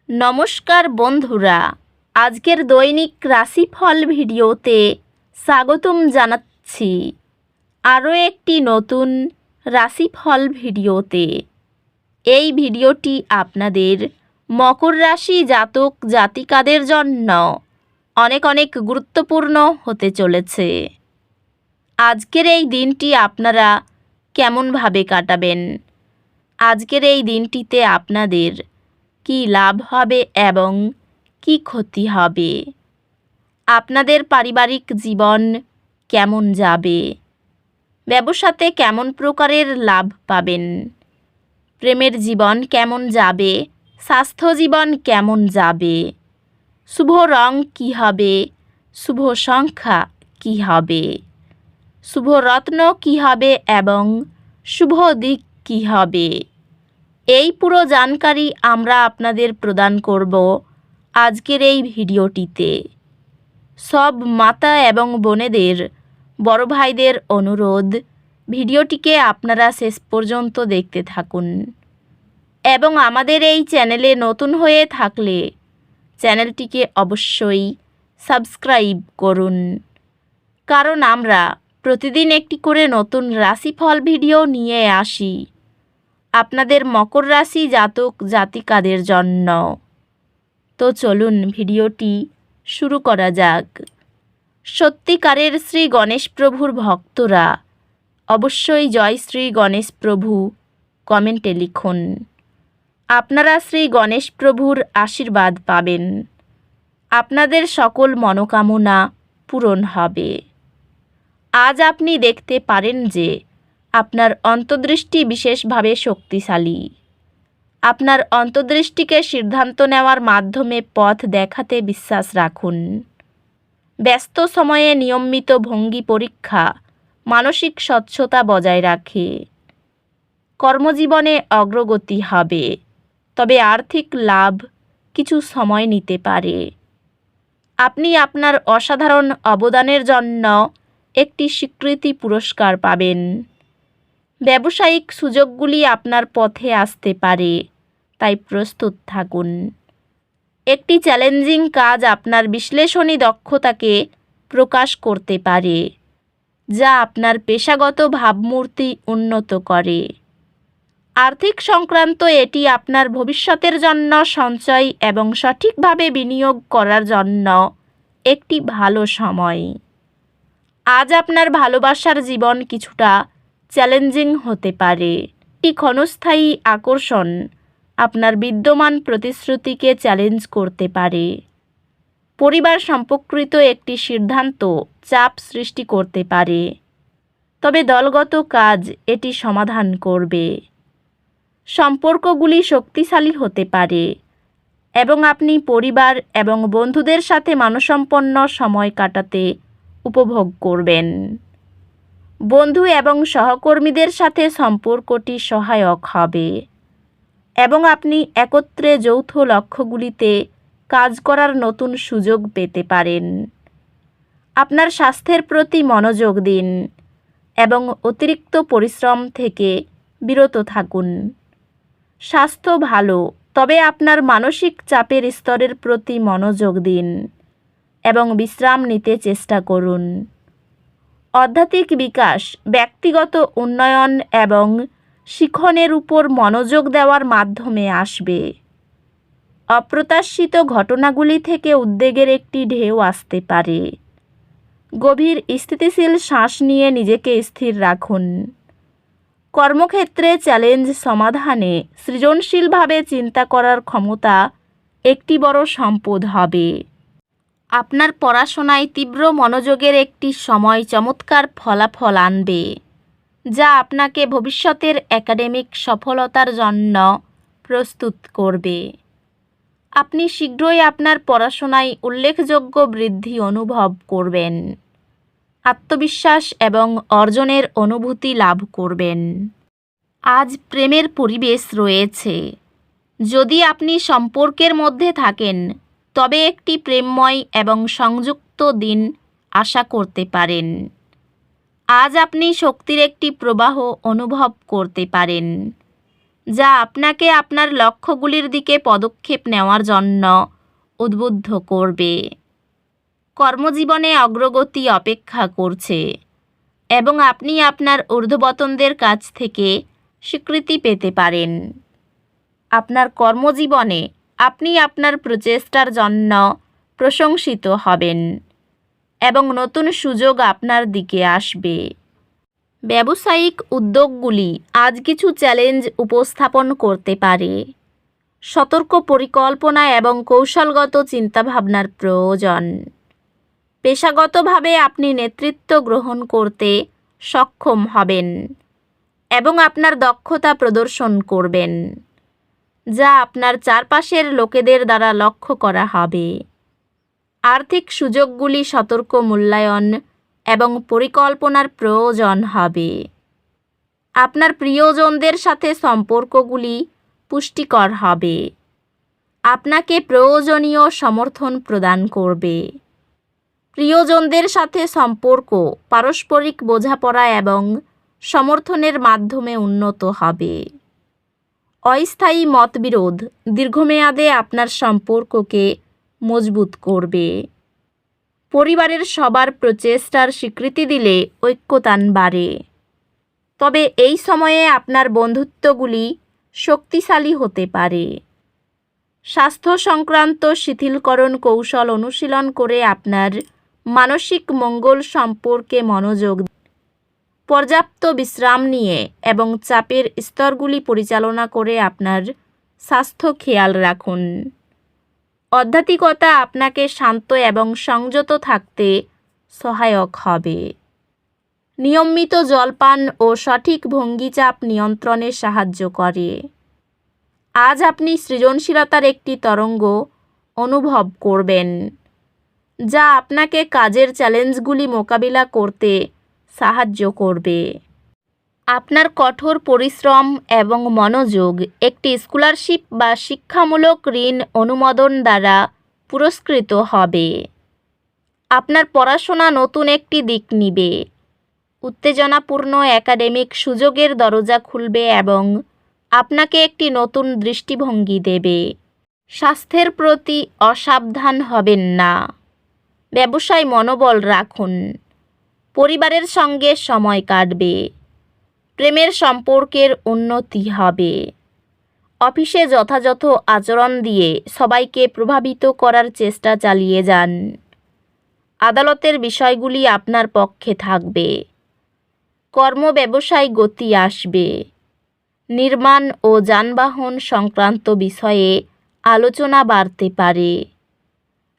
নমস্কার বন্ধুরা, আজকের দৈনিক রাশিফল ভিডিওতে স্বাগতম জানাচ্ছি আরও একটি নতুন রাশিফল ভিডিওতে। এই ভিডিওটি আপনাদের মকর রাশি জাতক জাতিকাদের জন্য অনেক অনেক গুরুত্বপূর্ণ হতে চলেছে। আজকের এই দিনটি আপনারা কেমনভাবে কাটাবেন? আজকের এই দিনটিতে আপনাদের কি লাভ হবে এবং কি ক্ষতি হবে? আপনাদের পারিবারিক জীবন কেমন যাবে? ব্যবসাতে কেমন প্রকারের লাভ পাবেন? প্রেমের জীবন কেমন যাবে? স্বাস্থ্য জীবন কেমন যাবে? শুভ রং কী হবে? শুভ সংখ্যা কী হবে? শুভ রত্ন কী হবে এবং শুভ দিক কী হবে? এই পুরো জানকারি আমরা আপনাদের প্রদান করব আজকের এই ভিডিওটিতে। সব মাতা এবং বোনেদের, বড় ভাইদের অনুরোধ, ভিডিওটিকে আপনারা শেষ পর্যন্ত দেখতে থাকুন এবং আমাদের এই চ্যানেলে নতুন হয়ে থাকলে চ্যানেলটিকে অবশ্যই সাবস্ক্রাইব করুন, কারণ আমরা প্রতিদিন একটি করে নতুন রাশিফল ভিডিও নিয়ে আসি আপনাদের মকর রাশি জাতক জাতিকাদের জন্য। তো চলুন ভিডিওটি শুরু করা যাক। সত্যিকারের শ্রী গণেশ প্রভুর ভক্তরা অবশ্যই জয় শ্রী গণেশ প্রভু কমেন্টে লিখুন। আপনারা শ্রী গণেশ প্রভুর আশীর্বাদ পাবেন, আপনাদের সকল মনোকামনা পূরণ হবে। আজ আপনি দেখতে পারেন যে আপনার অন্তর্দৃষ্টি বিশেষভাবে শক্তিশালী। আপনার অন্তর্দৃষ্টিকে সিদ্ধান্ত নেওয়ার মাধ্যমে পথ দেখাতে বিশ্বাস রাখুন। ব্যস্ত সময়ে নিয়মিত ভঙ্গি পরীক্ষা মানসিক স্বচ্ছতা বজায় রাখে। কর্মজীবনে অগ্রগতি হবে, তবে আর্থিক লাভ কিছু সময় নিতে পারে। আপনি আপনার অসাধারণ অবদানের জন্য একটি স্বীকৃতি পুরস্কার পাবেন। ব্যবসায়িক সুযোগগুলি আপনার পথে আসতে পারে, তাই প্রস্তুত থাকুন। একটি চ্যালেঞ্জিং কাজ আপনার বিশ্লেষণী দক্ষতাকে প্রকাশ করতে পারে, যা আপনার পেশাগত ভাবমূর্তি উন্নত করে। আর্থিক সংক্রান্ত এটি আপনার ভবিষ্যতের জন্য সঞ্চয় এবং সঠিকভাবে বিনিয়োগ করার জন্য একটি ভালো সময়। আজ আপনার ভালোবাসার জীবন কিছুটা চ্যালেঞ্জিং হতে পারে। একটি ক্ষণস্থায়ী আকর্ষণ আপনার বিদ্যমান প্রতিশ্রুতিকে চ্যালেঞ্জ করতে পারে। পরিবার সম্পর্কিত একটি সিদ্ধান্ত চাপ সৃষ্টি করতে পারে, তবে দলগত কাজ এটি সমাধান করবে। সম্পর্কগুলি শক্তিশালী হতে পারে এবং আপনি পরিবার এবং বন্ধুদের সাথে মানসম্পন্ন সময় কাটাতে উপভোগ করবেন। বন্ধু এবং সহকর্মীদের সাথে সম্পর্কটি সহায়ক হবে এবং আপনি একত্রে যৌথ লক্ষ্যগুলিতে কাজ করার নতুন সুযোগ পেতে পারেন। আপনার স্বাস্থ্যের প্রতি মনোযোগ দিন এবং অতিরিক্ত পরিশ্রম থেকে বিরত থাকুন। স্বাস্থ্য ভালো, তবে আপনার মানসিক চাপের স্তরের প্রতি মনোযোগ দিন এবং বিশ্রাম নিতে চেষ্টা করুন। আধ্যাত্মিক বিকাশ, ব্যক্তিগত উন্নয়ন এবং শিখনের উপর মনোযোগ দেওয়ার মাধ্যমে আসবে। অপ্রত্যাশিত ঘটনাগুলি থেকে উদ্বেগের একটি ঢেউ আসতে পারে। গভীর স্থিতিশীল শ্বাস নিয়ে নিজেকে স্থির রাখুন। কর্মক্ষেত্রে চ্যালেঞ্জ সমাধানে সৃজনশীলভাবে চিন্তা করার ক্ষমতা একটি বড় সম্পদ হবে। আপনার পড়াশোনায় তীব্র মনোযোগের একটি সময় চমৎকার ফলাফল আনবে, যা আপনাকে ভবিষ্যতের একাডেমিক সফলতার জন্য প্রস্তুত করবে। আপনি শীঘ্রই আপনার পড়াশোনায় উল্লেখযোগ্য বৃদ্ধি অনুভব করবেন। আত্মবিশ্বাস এবং অর্জনের অনুভূতি লাভ করবেন। আজ প্রেমের পরিবেশ রয়েছে। যদি আপনি সম্পর্কের মধ্যে থাকেন, তবে একটি প্রেমময় এবং সংযুক্ত দিন আশা করতে পারেন। আজ আপনি শক্তির একটি প্রবাহ অনুভব করতে পারেন, যা আপনাকে আপনার লক্ষ্যগুলির দিকে পদক্ষেপ নেওয়ার জন্য উদ্বুদ্ধ করবে। কর্মজীবনে অগ্রগতি অপেক্ষা করছে এবং আপনি আপনার ঊর্ধ্বতনদের কাছ থেকে স্বীকৃতি পেতে পারেন। আপনার কর্মজীবনে আপনি আপনার প্রচেষ্টার জন্য প্রশংসিত হবেন এবং নতুন সুযোগ আপনার দিকে আসবে। ব্যবসায়িক উদ্যোগগুলি আজ কিছু চ্যালেঞ্জ উপস্থাপন করতে পারে। সতর্ক পরিকল্পনা এবং কৌশলগত চিন্তাভাবনার প্রয়োজন। পেশাগতভাবে আপনি নেতৃত্ব গ্রহণ করতে সক্ষম হবেন এবং আপনার দক্ষতা প্রদর্শন করবেন, যা আপনার চারপাশের লোকেদের দ্বারা লক্ষ্য করা হবে। আর্থিক সুযোগগুলি সতর্ক মূল্যায়ন এবং পরিকল্পনার প্রয়োজন হবে। আপনার প্রিয়জনদের সাথে সম্পর্কগুলি পুষ্টিকর হবে, আপনাকে প্রয়োজনীয় সমর্থন প্রদান করবে। প্রিয়জনদের সাথে সম্পর্ক পারস্পরিক বোঝাপড়া এবং সমর্থনের মাধ্যমে উন্নত হবে। অস্থায়ী মতবিরোধ দীর্ঘমেয়াদে আপনার সম্পর্ককে মজবুত করবে। পরিবারের সবার প্রচেষ্টার স্বীকৃতি দিলে ঐক্যতান বাড়ে। তবে এই সময়ে আপনার বন্ধুত্বগুলি শক্তিশালী হতে পারে। স্বাস্থ্য সংক্রান্ত শিথিলকরণ কৌশল অনুশীলন করে আপনার মানসিক মঙ্গল সম্পর্কে মনোযোগ দিন। পর্যাপ্ত বিশ্রাম নিয়ে এবং চাপের স্তরগুলি পরিচালনা করে আপনার স্বাস্থ্য খেয়াল রাখুন। আধ্যাত্মিকতা আপনাকে শান্ত এবং সংযত থাকতে সহায়ক হবে। নিয়মিত জলপান ও সঠিক ভঙ্গি চাপ নিয়ন্ত্রণে সাহায্য করে। আজ আপনি সৃজনশীলতার একটি তরঙ্গ অনুভব করবেন, যা আপনাকে কাজের চ্যালেঞ্জগুলি মোকাবিলা করতে সাহায্য করবে। আপনার কঠোর পরিশ্রম এবং মনোযোগ একটি স্কলারশিপ বা শিক্ষামূলক ঋণ অনুমোদন দ্বারা পুরস্কৃত হবে। আপনার পড়াশোনা নতুন একটি দিক নিবে। উত্তেজনাপূর্ণ একাডেমিক সুযোগের দরজা খুলবে এবং আপনাকে একটি নতুন দৃষ্টিভঙ্গি দেবে। স্বাস্থ্যের প্রতি অসাবধান হবেন না। ব্যবসায় মনোবল রাখুন। পরিবারের সঙ্গে সময় কাটবে। প্রেমের সম্পর্কের উন্নতি হবে। অফিসে যথাযথ আচরণ দিয়ে সবাইকে প্রভাবিত করার চেষ্টা চালিয়ে যান। আদালতের বিষয়গুলি আপনার পক্ষে থাকবে। কর্ম ব্যবসায় গতি আসবে। নির্মাণ ও যানবাহন সংক্রান্ত বিষয়ে আলোচনা বাড়তে পারে।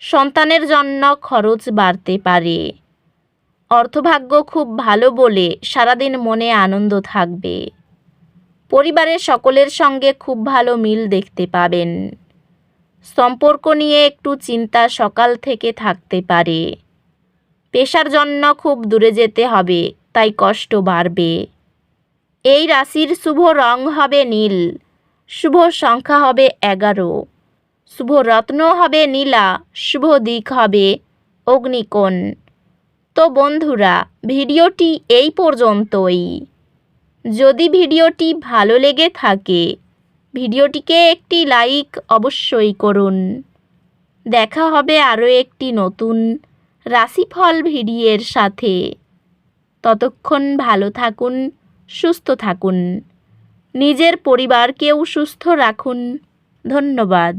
সন্তানের জন্য খরচ বাড়তে পারে। অর্থভাগ্য খুব ভালো বলে সারাদিন মনে আনন্দ থাকবে। পরিবারের সকলের সঙ্গে খুব ভালো মিল দেখতে পাবেন। সম্পর্ক নিয়ে একটু চিন্তা সকাল থেকে থাকতে পারে। পেশার জন্য খুব দূরে যেতে হবে, তাই কষ্ট বাড়বে। এই রাশির শুভ রং হবে নীল। শুভ সংখ্যা হবে 11। শুভ রত্ন হবে নীলা। শুভ দিক হবে অগ্নিকোণ। তো বন্ধুরা, ভিডিওটি এই পর্যন্তই। যদি ভিডিওটি ভালো লেগে থাকে, ভিডিওটিকে একটি লাইক অবশ্যই করুন। দেখা হবে আরও একটি নতুন রাশিফল ভিডিওর সাথে। ততক্ষণ ভালো থাকুন, সুস্থ থাকুন। নিজের পরিবারকেও সুস্থ রাখুন। ধন্যবাদ।